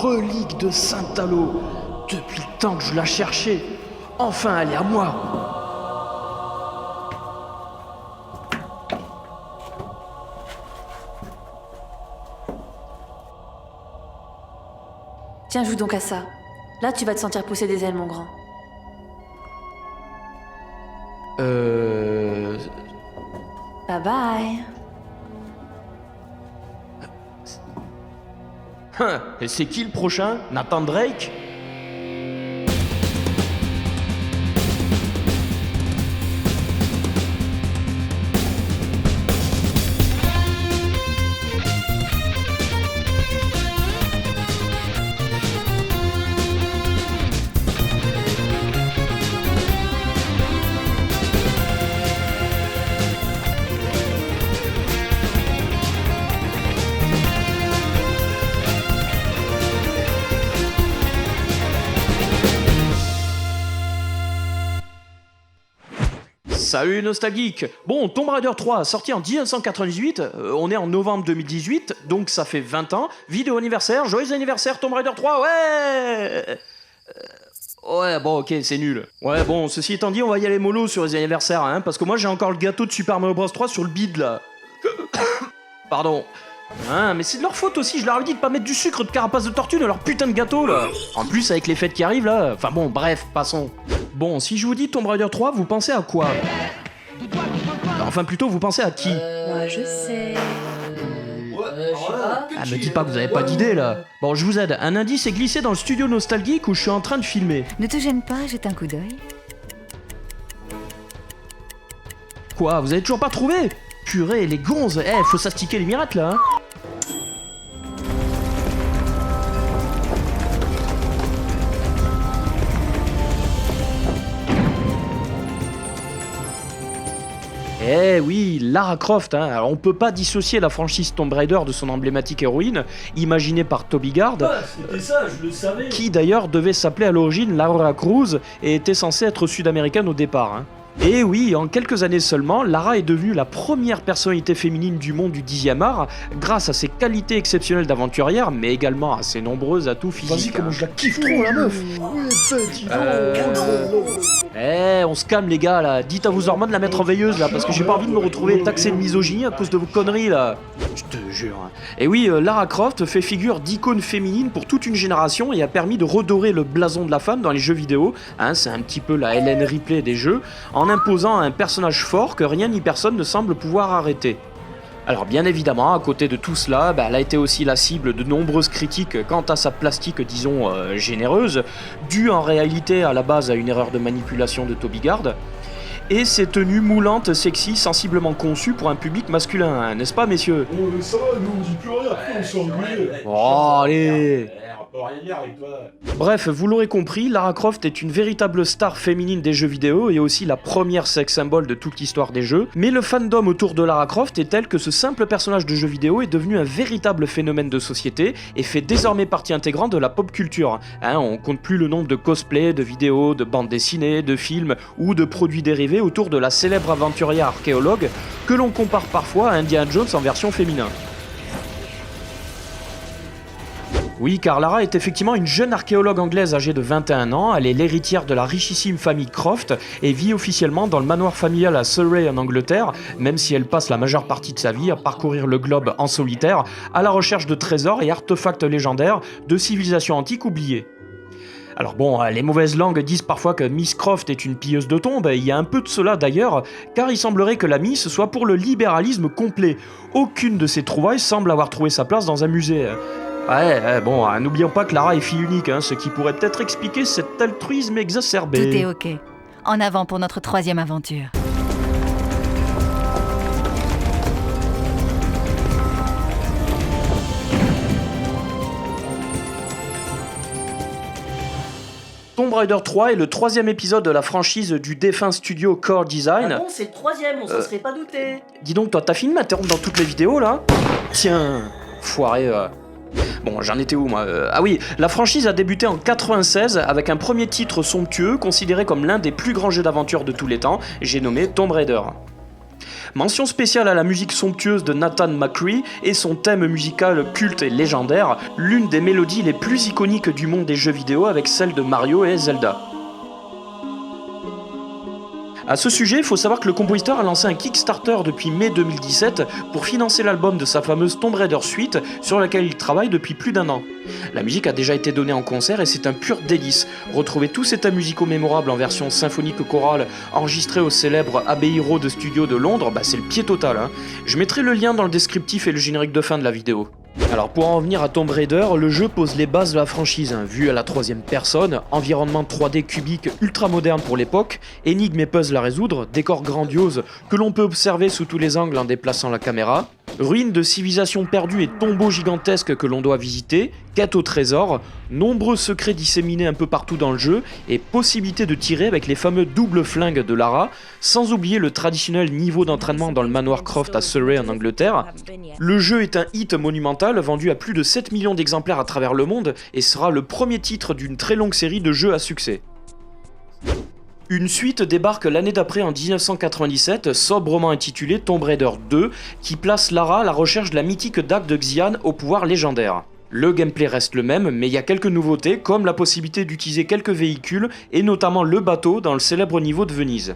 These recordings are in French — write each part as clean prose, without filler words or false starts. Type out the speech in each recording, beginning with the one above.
relique de Saint-Halo. Depuis le temps que je la cherchais. Enfin, elle est à moi. Tiens, joue donc à ça. Là, tu vas te sentir pousser des ailes, mon grand. Bye bye. Et c'est qui le prochain? Nathan Drake? Salut Nostalgeek. Bon, Tomb Raider 3 sorti en 1998, on est en novembre 2018, donc ça fait 20 ans. Vidéo anniversaire, joyeux anniversaire Tomb Raider 3, ouais. Ouais, bon, ok, c'est nul. Ouais, bon, ceci étant dit, on va y aller mollo sur les anniversaires, hein, parce que moi j'ai encore le gâteau de Super Mario Bros 3 sur le bide, là. Pardon. Hein, mais c'est de leur faute aussi, je leur avais dit de pas mettre du sucre de carapace de tortue dans leur putain de gâteau, là. En plus, avec les fêtes qui arrivent, là. Enfin bon, bref, passons. Bon, si je vous dis Tomb Raider 3, vous pensez à quoi? Enfin, plutôt, vous pensez à qui? Moi, je sais. Ah, me dites pas que vous avez pas d'idée, là. Bon, je vous aide. Un indice est glissé dans le studio Nostalgeek où je suis en train de filmer. Ne te gêne pas, jette un coup d'œil. Quoi, vous avez toujours pas trouvé? Purée, les gonzes. Faut s'astiquer les mirettes, là, hein. Eh oui, Lara Croft, hein. Alors on peut pas dissocier la franchise Tomb Raider de son emblématique héroïne, imaginée par Toby Gard, c'était ça, je le savais. qui d'ailleurs devait s'appeler à l'origine Laura Cruz et était censée être sud-américaine au départ. Hein. Et oui, en quelques années seulement, Lara est devenue la première personnalité féminine du monde du 10e art, grâce à ses qualités exceptionnelles d'aventurière, mais également à ses nombreux atouts physiques. Vas-y, comment je la kiffe trop, la meuf. On se calme les gars là, dites à vos hormones de la mettre en veilleuse là, parce que j'ai pas envie de me retrouver taxé de misogynie à cause de vos conneries là. Je te jure. Et oui, Lara Croft fait figure d'icône féminine pour toute une génération et a permis de redorer le blason de la femme dans les jeux vidéo, hein, c'est un petit peu la Helen Ripley des jeux, en imposant un personnage fort que rien ni personne ne semble pouvoir arrêter. Alors bien évidemment, à côté de tout cela, elle a été aussi la cible de nombreuses critiques quant à sa plastique, disons, généreuse, due en réalité à la base à une erreur de manipulation de Toby Gard, et ses tenues moulantes, sexy, sensiblement conçues pour un public masculin, hein, n'est-ce pas messieurs? Oh, mais ça va, nous on dit plus rien, après on s'est engueulé. Oh, allez. On peut rien dire avec toi. Bref, vous l'aurez compris, Lara Croft est une véritable star féminine des jeux vidéo et aussi la première sex symbole de toute l'histoire des jeux, mais le fandom autour de Lara Croft est tel que ce simple personnage de jeu vidéo est devenu un véritable phénomène de société et fait désormais partie intégrante de la pop culture. Hein, on compte plus le nombre de cosplays, de vidéos, de bandes dessinées, de films ou de produits dérivés autour de la célèbre aventurière archéologue que l'on compare parfois à Indiana Jones en version féminin. Oui, car Lara est effectivement une jeune archéologue anglaise âgée de 21 ans, elle est l'héritière de la richissime famille Croft et vit officiellement dans le manoir familial à Surrey en Angleterre, même si elle passe la majeure partie de sa vie à parcourir le globe en solitaire, à la recherche de trésors et artefacts légendaires de civilisations antiques oubliées. Alors bon, les mauvaises langues disent parfois que Miss Croft est une pilleuse de tombes, il y a un peu de cela d'ailleurs, car il semblerait que la Miss soit pour le libéralisme complet. Aucune de ses trouvailles semble avoir trouvé sa place dans un musée. Ouais, bon, n'oublions pas que Lara est fille unique, hein, ce qui pourrait peut-être expliquer cet altruisme exacerbé. Tout est ok. En avant pour notre troisième aventure. Tomb Raider 3 est le troisième épisode de la franchise du défunt studio Core Design. Ah bon, c'est le troisième, on s'en serait pas douté. Dis donc, toi, t'as fini de m'interrompre dans toutes les vidéos, là? Tiens, foiré. Bon, j'en étais où, moi? Ah oui, la franchise a débuté en 96 avec un premier titre somptueux, considéré comme l'un des plus grands jeux d'aventure de tous les temps, j'ai nommé Tomb Raider. Mention spéciale à la musique somptueuse de Nathan McCree et son thème musical culte et légendaire, l'une des mélodies les plus iconiques du monde des jeux vidéo avec celle de Mario et Zelda. A ce sujet, il faut savoir que le compositeur a lancé un Kickstarter depuis mai 2017 pour financer l'album de sa fameuse Tomb Raider Suite sur laquelle il travaille depuis plus d'1 an. La musique a déjà été donnée en concert et c'est un pur délice. Retrouver tous ces thèmes musicaux mémorables en version symphonique chorale enregistrés au célèbre Abbey Road Studio de Londres, c'est le pied total. Je mettrai le lien dans le descriptif et le générique de fin de la vidéo. Alors pour en revenir à Tomb Raider, le jeu pose les bases de la franchise, vue à la 3ème personne, environnement 3D cubique ultra moderne pour l'époque, énigmes et puzzles à résoudre, décors grandioses que l'on peut observer sous tous les angles en déplaçant la caméra, ruines de civilisations perdues et tombeaux gigantesques que l'on doit visiter, quêtes au trésor, nombreux secrets disséminés un peu partout dans le jeu et possibilité de tirer avec les fameux doubles flingues de Lara, sans oublier le traditionnel niveau d'entraînement dans le manoir Croft à Surrey en Angleterre. Le jeu est un hit monumental vendu à plus de 7 millions d'exemplaires à travers le monde et sera le premier titre d'une très longue série de jeux à succès. Une suite débarque l'année d'après en 1997, sobrement intitulée Tomb Raider 2, qui place Lara à la recherche de la mythique dague de Xian au pouvoir légendaire. Le gameplay reste le même, mais il y a quelques nouveautés, comme la possibilité d'utiliser quelques véhicules, et notamment le bateau dans le célèbre niveau de Venise.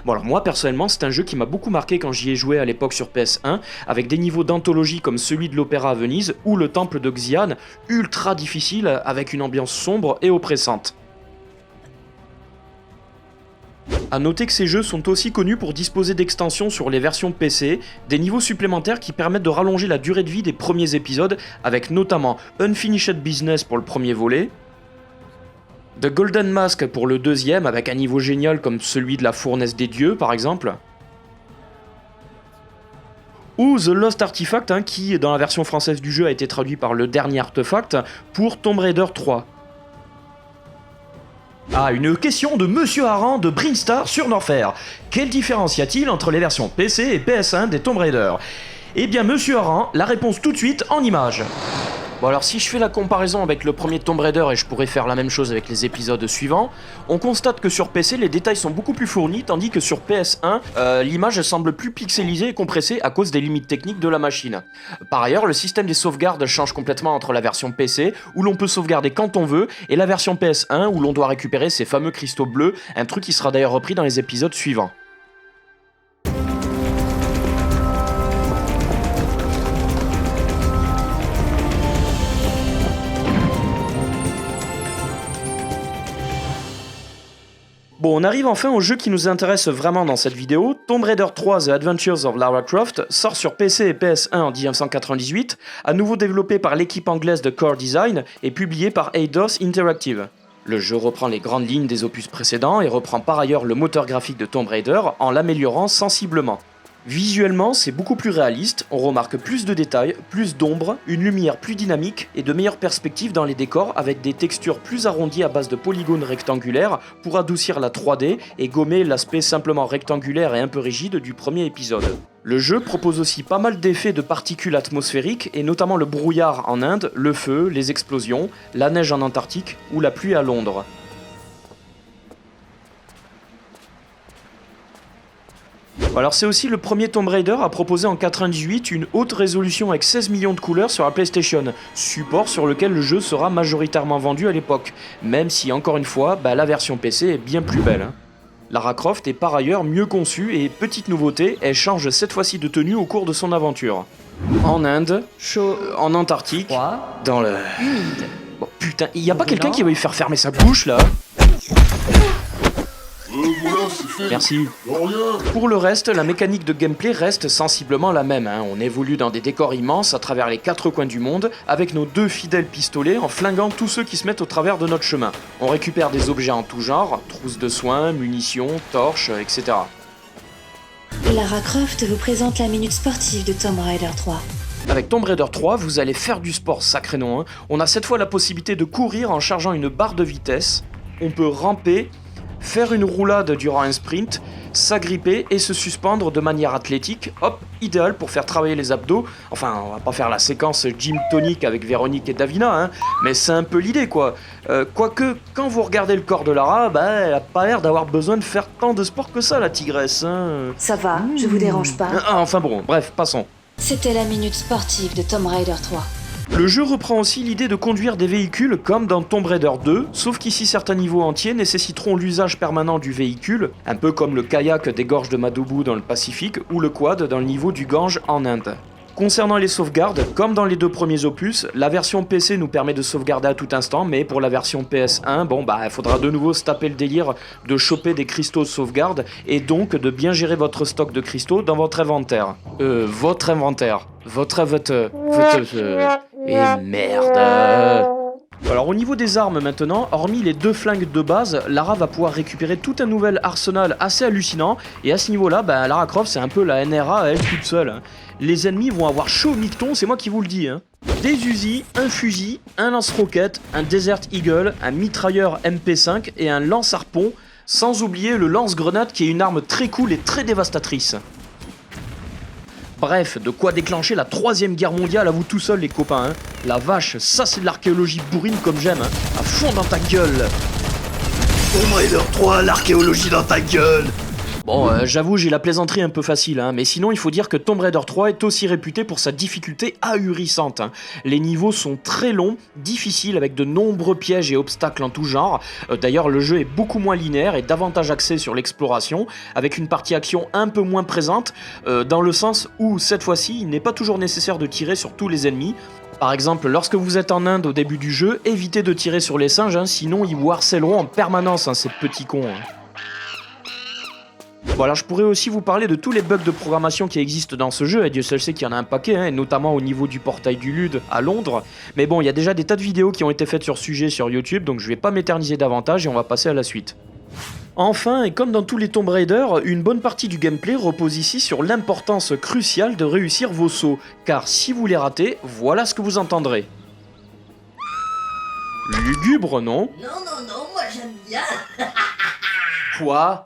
Bon alors moi personnellement c'est un jeu qui m'a beaucoup marqué quand j'y ai joué à l'époque sur PS1, avec des niveaux d'anthologie comme celui de l'Opéra à Venise, ou le temple de Xian, ultra difficile, avec une ambiance sombre et oppressante. A noter que ces jeux sont aussi connus pour disposer d'extensions sur les versions PC, des niveaux supplémentaires qui permettent de rallonger la durée de vie des premiers épisodes, avec notamment Unfinished Business pour le premier volet, The Golden Mask pour le deuxième, avec un niveau génial comme celui de la fournaise des dieux par exemple, ou The Lost Artifact, qui dans la version française du jeu a été traduit par Le Dernier Artefact, pour Tomb Raider 3. Ah, une question de Monsieur Haran de Brinstar sur Norfair. Quelle différence y a-t-il entre les versions PC et PS1 des Tomb Raider? Eh bien, Monsieur Haran, la réponse tout de suite en images. Bon alors si je fais la comparaison avec le premier Tomb Raider et je pourrais faire la même chose avec les épisodes suivants, on constate que sur PC les détails sont beaucoup plus fournis tandis que sur PS1 l'image semble plus pixelisée et compressée à cause des limites techniques de la machine. Par ailleurs le système des sauvegardes change complètement entre la version PC où l'on peut sauvegarder quand on veut et la version PS1 où l'on doit récupérer ces fameux cristaux bleus, un truc qui sera d'ailleurs repris dans les épisodes suivants. Bon, on arrive enfin au jeu qui nous intéresse vraiment dans cette vidéo. Tomb Raider 3 The Adventures of Lara Croft sort sur PC et PS1 en 1998, à nouveau développé par l'équipe anglaise de Core Design et publié par Eidos Interactive. Le jeu reprend les grandes lignes des opus précédents et reprend par ailleurs le moteur graphique de Tomb Raider en l'améliorant sensiblement. Visuellement, c'est beaucoup plus réaliste, on remarque plus de détails, plus d'ombre, une lumière plus dynamique et de meilleures perspectives dans les décors avec des textures plus arrondies à base de polygones rectangulaires pour adoucir la 3D et gommer l'aspect simplement rectangulaire et un peu rigide du premier épisode. Le jeu propose aussi pas mal d'effets de particules atmosphériques et notamment le brouillard en Inde, le feu, les explosions, la neige en Antarctique ou la pluie à Londres. Alors c'est aussi le premier Tomb Raider à proposer en 98 une haute résolution avec 16 millions de couleurs sur la PlayStation, support sur lequel le jeu sera majoritairement vendu à l'époque, même si encore une fois, la version PC est bien plus belle. Lara Croft est par ailleurs mieux conçue et petite nouveauté, elle change cette fois-ci de tenue au cours de son aventure. En Inde, Chaud, Oh. en Antarctique, froid, dans le... humide. Bon putain, y a pas quelqu'un qui va lui faire fermer sa bouche là? Voilà, c'est fait. Merci. De rien. Pour le reste, la mécanique de gameplay reste sensiblement la même. On évolue dans des décors immenses à travers les 4 coins du monde, avec nos 2 fidèles pistolets en flinguant tous ceux qui se mettent au travers de notre chemin. On récupère des objets en tout genre, trousses de soins, munitions, torches, etc. Lara Croft vous présente la minute sportive de Tomb Raider 3. Avec Tomb Raider 3, vous allez faire du sport, sacré nom. On a cette fois la possibilité de courir en chargeant une barre de vitesse. On peut ramper, faire une roulade durant un sprint, s'agripper et se suspendre de manière athlétique, hop, idéal pour faire travailler les abdos. Enfin, on va pas faire la séquence gym tonic avec Véronique et Davina, hein, mais c'est un peu l'idée quoi. Quoique, quand vous regardez le corps de Lara, elle a pas l'air d'avoir besoin de faire tant de sport que ça, la tigresse. Hein. Ça va, je vous dérange pas. Enfin bon, bref, passons. C'était la minute sportive de Tomb Raider 3. Le jeu reprend aussi l'idée de conduire des véhicules comme dans Tomb Raider 2, sauf qu'ici certains niveaux entiers nécessiteront l'usage permanent du véhicule, un peu comme le kayak des gorges de Madoubou dans le Pacifique ou le quad dans le niveau du Gange en Inde. Concernant les sauvegardes, comme dans les deux premiers opus, la version PC nous permet de sauvegarder à tout instant, mais pour la version PS1, il faudra de nouveau se taper le délire de choper des cristaux de sauvegarde et donc de bien gérer votre stock de cristaux dans votre inventaire. Votre inventaire. Et merde. Alors au niveau des armes maintenant, hormis les 2 flingues de base, Lara va pouvoir récupérer tout un nouvel arsenal assez hallucinant, et à ce niveau-là, Lara Croft c'est un peu la NRA à elle toute seule. Hein. Les ennemis vont avoir chaud au micton, c'est moi qui vous le dis. Hein. Des Uzi, un fusil, un lance-roquette, un Desert Eagle, un mitrailleur MP5 et un lance-harpon, sans oublier le lance-grenade qui est une arme très cool et très dévastatrice. Bref, de quoi déclencher la 3ème guerre mondiale à vous tout seuls les copains. Hein. La vache, ça c'est de l'archéologie bourrine comme j'aime, hein. À fond dans ta gueule. Tomb Raider 3, l'archéologie dans ta gueule. Bon, j'avoue, j'ai la plaisanterie un peu facile, hein, mais sinon il faut dire que Tomb Raider 3 est aussi réputé pour sa difficulté ahurissante. Hein. Les niveaux sont très longs, difficiles, avec de nombreux pièges et obstacles en tout genre. D'ailleurs, le jeu est beaucoup moins linéaire et davantage axé sur l'exploration, avec une partie action un peu moins présente, dans le sens où, cette fois-ci, il n'est pas toujours nécessaire de tirer sur tous les ennemis. Par exemple, lorsque vous êtes en Inde au début du jeu, évitez de tirer sur les singes, hein, sinon ils vous harcèleront en permanence, hein, ces petits cons. Hein. Bon alors je pourrais aussi vous parler de tous les bugs de programmation qui existent dans ce jeu, et Dieu seul sait qu'il y en a un paquet, hein, notamment au niveau du portail du LUD à Londres. Mais bon, il y a déjà des tas de vidéos qui ont été faites sur ce sujet sur YouTube, donc je vais pas m'éterniser davantage et on va passer à la suite. Enfin, et comme dans tous les Tomb Raider, une bonne partie du gameplay repose ici sur l'importance cruciale de réussir vos sauts, car si vous les ratez, voilà ce que vous entendrez. Lugubre, non? Non, moi j'aime bien. Quoi?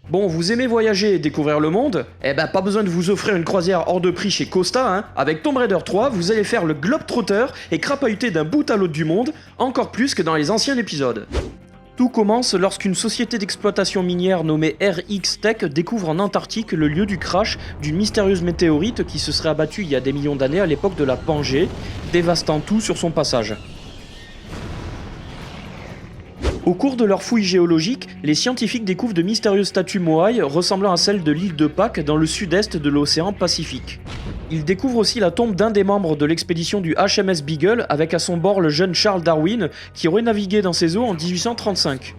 Bon, vous aimez voyager et découvrir le monde? Pas besoin de vous offrir une croisière hors de prix chez Costa, hein. Avec Tomb Raider 3, vous allez faire le globe-trotter et crapahuter d'un bout à l'autre du monde, encore plus que dans les anciens épisodes. Tout commence lorsqu'une société d'exploitation minière nommée RX Tech découvre en Antarctique le lieu du crash d'une mystérieuse météorite qui se serait abattue il y a des millions d'années à l'époque de la Pangée, dévastant tout sur son passage. Au cours de leurs fouilles géologiques, les scientifiques découvrent de mystérieuses statues moai ressemblant à celles de l'île de Pâques dans le sud-est de l'océan Pacifique. Ils découvrent aussi la tombe d'un des membres de l'expédition du HMS Beagle avec à son bord le jeune Charles Darwin qui aurait navigué dans ces eaux en 1835.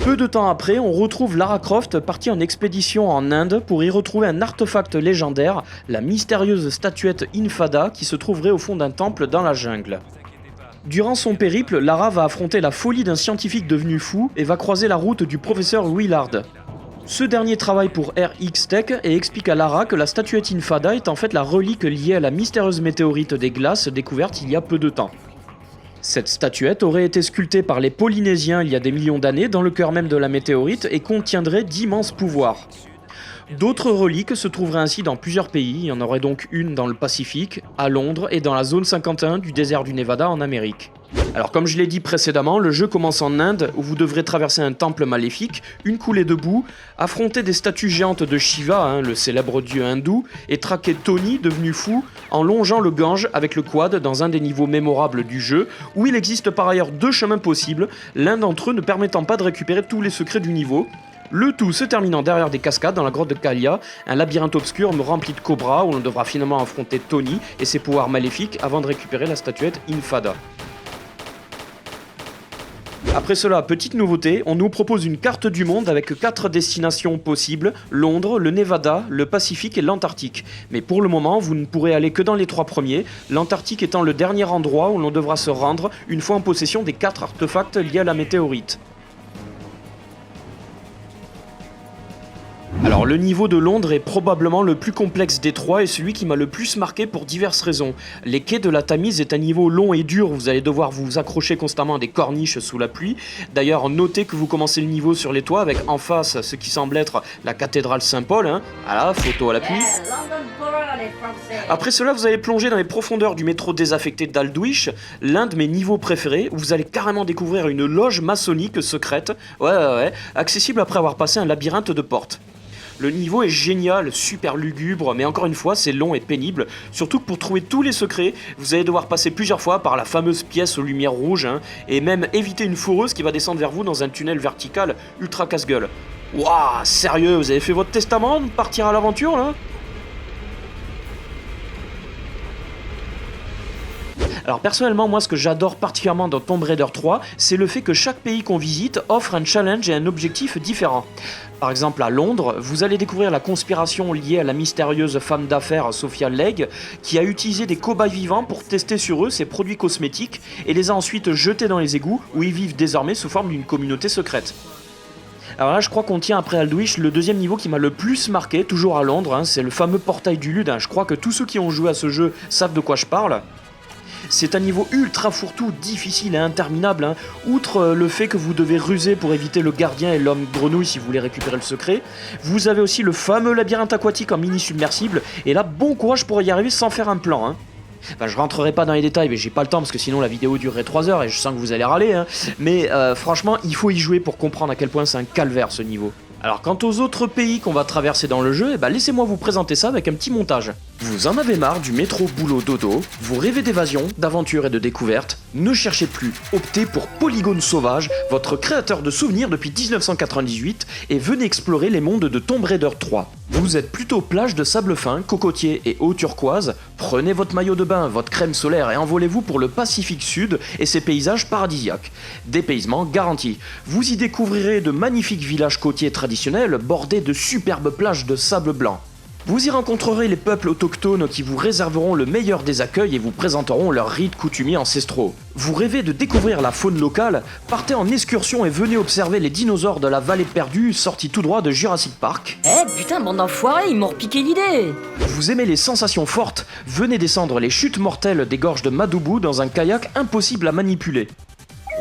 Peu de temps après, on retrouve Lara Croft partie en expédition en Inde pour y retrouver un artefact légendaire, la mystérieuse statuette Infada qui se trouverait au fond d'un temple dans la jungle. Durant son périple, Lara va affronter la folie d'un scientifique devenu fou et va croiser la route du professeur Willard. Ce dernier travaille pour RX Tech et explique à Lara que la statuette Infada est en fait la relique liée à la mystérieuse météorite des glaces découverte il y a peu de temps. Cette statuette aurait été sculptée par les Polynésiens il y a des millions d'années dans le cœur même de la météorite et contiendrait d'immenses pouvoirs. D'autres reliques se trouveraient ainsi dans plusieurs pays, il y en aurait donc une dans le Pacifique, à Londres et dans la zone 51 du désert du Nevada en Amérique. Alors comme je l'ai dit précédemment, le jeu commence en Inde où vous devrez traverser un temple maléfique, une coulée de boue, affronter des statues géantes de Shiva, le célèbre dieu hindou, et traquer Tony, devenu fou, en longeant le Gange avec le quad dans un des niveaux mémorables du jeu, où il existe par ailleurs 2 chemins possibles, l'un d'entre eux ne permettant pas de récupérer tous les secrets du niveau. Le tout se terminant derrière des cascades dans la grotte de Kalia, un labyrinthe obscur rempli de cobras où l'on devra finalement affronter Tony et ses pouvoirs maléfiques avant de récupérer la statuette Infada. Après cela, petite nouveauté, on nous propose une carte du monde avec 4 destinations possibles, Londres, le Nevada, le Pacifique et l'Antarctique. Mais pour le moment, vous ne pourrez aller que dans les 3 premiers, l'Antarctique étant le dernier endroit où l'on devra se rendre une fois en possession des 4 artefacts liés à la météorite. Alors le niveau de Londres est probablement le plus complexe des trois et celui qui m'a le plus marqué pour diverses raisons. Les quais de la Tamise est un niveau long et dur, vous allez devoir vous accrocher constamment à des corniches sous la pluie. D'ailleurs notez que vous commencez le niveau sur les toits avec en face ce qui semble être la cathédrale Saint-Paul, hein. Voilà, photo à l'appui. London Borough, les Français. Après cela, vous allez plonger dans les profondeurs du métro désaffecté d'Aldwych, l'un de mes niveaux préférés, où vous allez carrément découvrir une loge maçonnique secrète, ouais, accessible après avoir passé un labyrinthe de portes. Le niveau est génial, super lugubre, mais encore une fois, c'est long et pénible, surtout que pour trouver tous les secrets, vous allez devoir passer plusieurs fois par la fameuse pièce aux lumières rouges, hein, et même éviter une fourreuse qui va descendre vers vous dans un tunnel vertical ultra casse-gueule. Waouh, sérieux, vous avez fait votre testament de partir à l'aventure, là ? Alors personnellement, moi ce que j'adore particulièrement dans Tomb Raider 3, c'est le fait que chaque pays qu'on visite offre un challenge et un objectif différent. Par exemple à Londres, vous allez découvrir la conspiration liée à la mystérieuse femme d'affaires Sophia Legge, qui a utilisé des cobayes vivants pour tester sur eux ses produits cosmétiques et les a ensuite jetés dans les égouts où ils vivent désormais sous forme d'une communauté secrète. Alors là, je crois qu'on tient après Aldwych le deuxième niveau qui m'a le plus marqué, toujours à Londres, hein, c'est le fameux portail du Lude, hein. Je crois que tous ceux qui ont joué à ce jeu savent de quoi je parle. C'est un niveau ultra fourre-tout, difficile et interminable, hein. Outre le fait que vous devez ruser pour éviter le gardien et l'homme grenouille si vous voulez récupérer le secret, vous avez aussi le fameux labyrinthe aquatique en mini submersible, et là, bon courage pour y arriver sans faire un plan, hein. Enfin, je rentrerai pas dans les détails, mais j'ai pas le temps parce que sinon la vidéo durerait 3 heures et je sens que vous allez râler, hein. Mais franchement, il faut y jouer pour comprendre à quel point c'est un calvaire ce niveau. Alors quant aux autres pays qu'on va traverser dans le jeu, laissez-moi vous présenter ça avec un petit montage. Vous en avez marre du métro boulot dodo, vous rêvez d'évasion, d'aventure et de découverte, ne cherchez plus, optez pour Polygone Sauvage, votre créateur de souvenirs depuis 1998, et venez explorer les mondes de Tomb Raider 3. Vous êtes plutôt plage de sable fin, cocotier et eau turquoise, prenez votre maillot de bain, votre crème solaire et envolez-vous pour le Pacifique Sud et ses paysages paradisiaques. Dépaysement garanti. Vous y découvrirez de magnifiques villages côtiers traditionnels bordés de superbes plages de sable blanc. Vous y rencontrerez les peuples autochtones qui vous réserveront le meilleur des accueils et vous présenteront leurs rites coutumiers ancestraux. Vous rêvez de découvrir la faune locale? Partez en excursion et venez observer les dinosaures de la vallée perdue sortis tout droit de Jurassic Park. Putain, bande d'enfoirés, ils m'ont repiqué l'idée. Vous aimez les sensations fortes? Venez descendre les chutes mortelles des gorges de Madubu dans un kayak impossible à manipuler.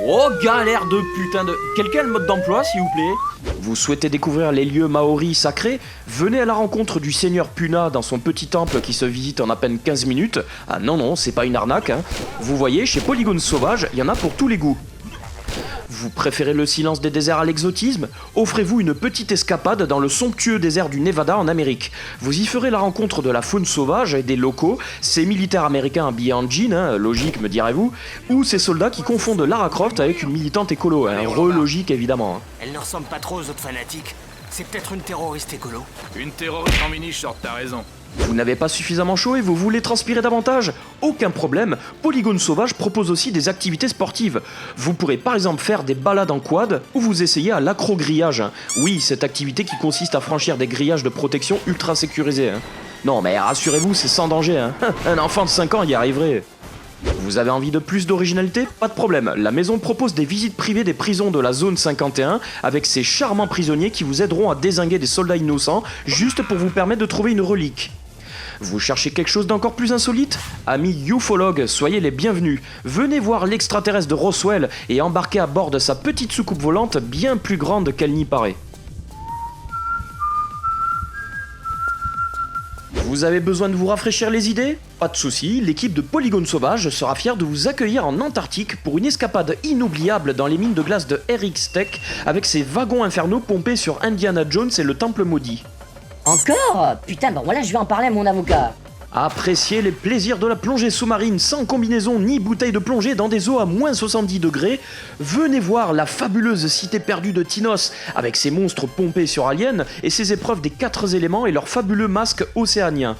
Oh, galère de putain de... Quelqu'un a le mode d'emploi, s'il vous plaît? Vous souhaitez découvrir les lieux maoris sacrés? Venez à la rencontre du seigneur Puna dans son petit temple qui se visite en à peine 15 minutes. Ah non, c'est pas une arnaque, hein. Vous voyez, chez Polygone Sauvage, il y en a pour tous les goûts. Vous préférez le silence des déserts à l'exotisme? Offrez-vous une petite escapade dans le somptueux désert du Nevada en Amérique. Vous y ferez la rencontre de la faune sauvage et des locaux, ces militaires américains habillés en jean, hein, logique me direz-vous, ou ces soldats qui confondent Lara Croft avec une militante écolo, hein, re-logique évidemment. Hein. Elle ne ressemble pas trop aux autres fanatiques. C'est peut-être une terroriste écolo. Une terroriste en mini-short, t'as raison. Vous n'avez pas suffisamment chaud et vous voulez transpirer davantage? Aucun problème, Polygone Sauvage propose aussi des activités sportives. Vous pourrez par exemple faire des balades en quad ou vous essayer à l'acro-grillage. Oui, cette activité qui consiste à franchir des grillages de protection ultra sécurisés. Hein. Non mais rassurez-vous, c'est sans danger. Hein. Un enfant de 5 ans y arriverait. Vous avez envie de plus d'originalité? Pas de problème, la maison propose des visites privées des prisons de la zone 51 avec ses charmants prisonniers qui vous aideront à dézinguer des soldats innocents juste pour vous permettre de trouver une relique. Vous cherchez quelque chose d'encore plus insolite? Amis ufologues, soyez les bienvenus. Venez voir l'extraterrestre de Roswell et embarquez à bord de sa petite soucoupe volante bien plus grande qu'elle n'y paraît. Vous avez besoin de vous rafraîchir les idées? Pas de soucis, l'équipe de Polygone Sauvage sera fière de vous accueillir en Antarctique pour une escapade inoubliable dans les mines de glace de RX Tech avec ses wagons infernaux pompés sur Indiana Jones et le Temple Maudit. Encore? Putain, voilà, je vais en parler à mon avocat. Appréciez les plaisirs de la plongée sous-marine sans combinaison ni bouteille de plongée dans des eaux à moins 70 degrés. Venez voir la fabuleuse cité perdue de Tinos avec ses monstres pompés sur Alien et ses épreuves des 4 éléments et leurs fabuleux masques océaniens.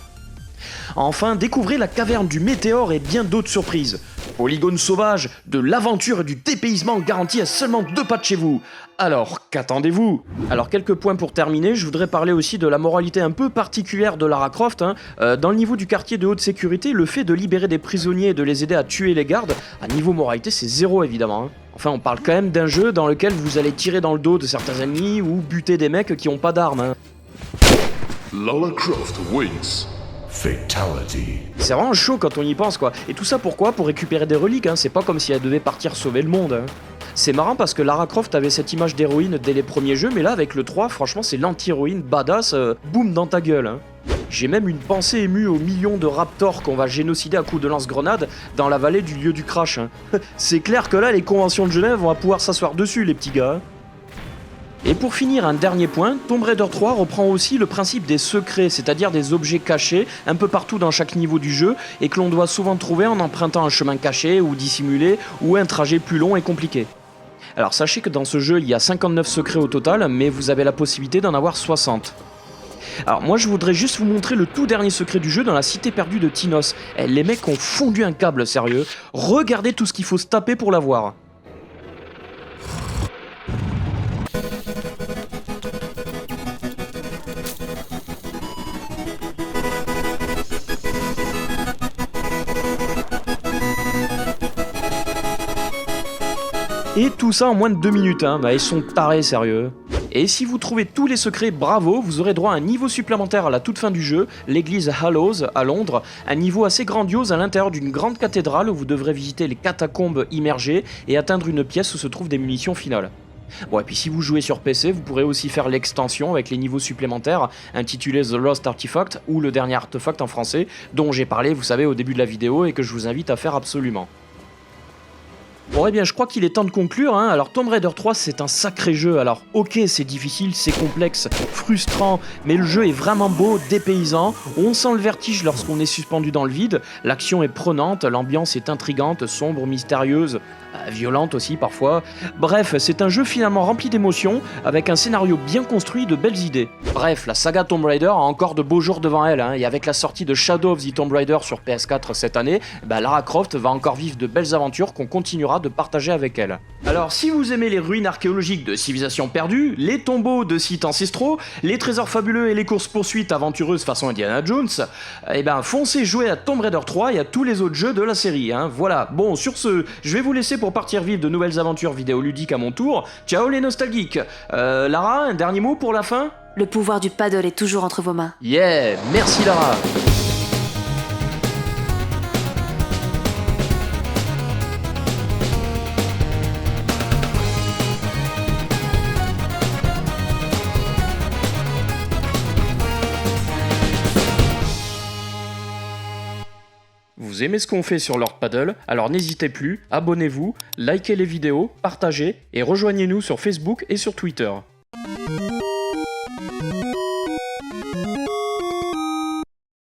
Enfin, découvrez la caverne du météore et bien d'autres surprises. Polygone Sauvage, de l'aventure et du dépaysement garantis à seulement 2 pas de chez vous. Alors, qu'attendez-vous? Alors, quelques points pour terminer, je voudrais parler aussi de la moralité un peu particulière de Lara Croft. Hein. Dans le niveau du quartier de haute sécurité, le fait de libérer des prisonniers et de les aider à tuer les gardes, à niveau moralité, c'est 0 évidemment. Hein. Enfin, on parle quand même d'un jeu dans lequel vous allez tirer dans le dos de certains ennemis ou buter des mecs qui ont pas d'armes. Hein. Lara Croft wins. Fatality. C'est vraiment chaud quand on y pense quoi. Et tout ça pourquoi? Pour récupérer des reliques, hein. C'est pas comme si elle devait partir sauver le monde. Hein. C'est marrant parce que Lara Croft avait cette image d'héroïne dès les premiers jeux, mais là avec le 3, franchement c'est l'anti-héroïne badass, boum dans ta gueule. Hein. J'ai même une pensée émue aux millions de raptors qu'on va génocider à coups de lance-grenades dans la vallée du lieu du crash. Hein. C'est clair que là les conventions de Genève vont pouvoir s'asseoir dessus les petits gars. Hein. Et pour finir, un dernier point, Tomb Raider 3 reprend aussi le principe des secrets, c'est-à-dire des objets cachés un peu partout dans chaque niveau du jeu et que l'on doit souvent trouver en empruntant un chemin caché ou dissimulé ou un trajet plus long et compliqué. Alors sachez que dans ce jeu il y a 59 secrets au total, mais vous avez la possibilité d'en avoir 60. Alors moi je voudrais juste vous montrer le tout dernier secret du jeu dans la cité perdue de Tinos. Les mecs ont fondu un câble sérieux, regardez tout ce qu'il faut se taper pour l'avoir. Et tout ça en moins de 2 minutes, hein. Bah ils sont tarés sérieux. Et si vous trouvez tous les secrets, bravo, vous aurez droit à un niveau supplémentaire à la toute fin du jeu, l'église Hallows à Londres, un niveau assez grandiose à l'intérieur d'une grande cathédrale où vous devrez visiter les catacombes immergées et atteindre une pièce où se trouvent des munitions finales. Bon et puis si vous jouez sur PC, vous pourrez aussi faire l'extension avec les niveaux supplémentaires intitulés The Lost Artifact ou le dernier artefact en français dont j'ai parlé vous savez au début de la vidéo et que je vous invite à faire absolument. Bon eh bien je crois qu'il est temps de conclure, hein. Alors Tomb Raider 3 c'est un sacré jeu, alors ok c'est difficile, c'est complexe, frustrant, mais le jeu est vraiment beau, dépaysant, on sent le vertige lorsqu'on est suspendu dans le vide, l'action est prenante, l'ambiance est intrigante, sombre, mystérieuse, violente aussi parfois, bref c'est un jeu finalement rempli d'émotions, avec un scénario bien construit et de belles idées. Bref, la saga Tomb Raider a encore de beaux jours devant elle, hein. Et avec la sortie de Shadow of the Tomb Raider sur PS4 cette année, bah, Lara Croft va encore vivre de belles aventures qu'on continuera de partager avec elle. Alors si vous aimez les ruines archéologiques de civilisations perdues, les tombeaux de sites ancestraux, les trésors fabuleux et les courses-poursuites aventureuses façon Indiana Jones, eh ben foncez jouer à Tomb Raider 3 et à tous les autres jeux de la série, hein. Voilà, bon sur ce, je vais vous laisser pour partir vivre de nouvelles aventures vidéoludiques à mon tour. Ciao les nostalgiques. Lara, un dernier mot pour la fin? Le pouvoir du paddle est toujours entre vos mains. Yeah, merci Lara. Vous aimez ce qu'on fait sur Lord Paddle? Alors n'hésitez plus, abonnez-vous, likez les vidéos, partagez et rejoignez-nous sur Facebook et sur Twitter.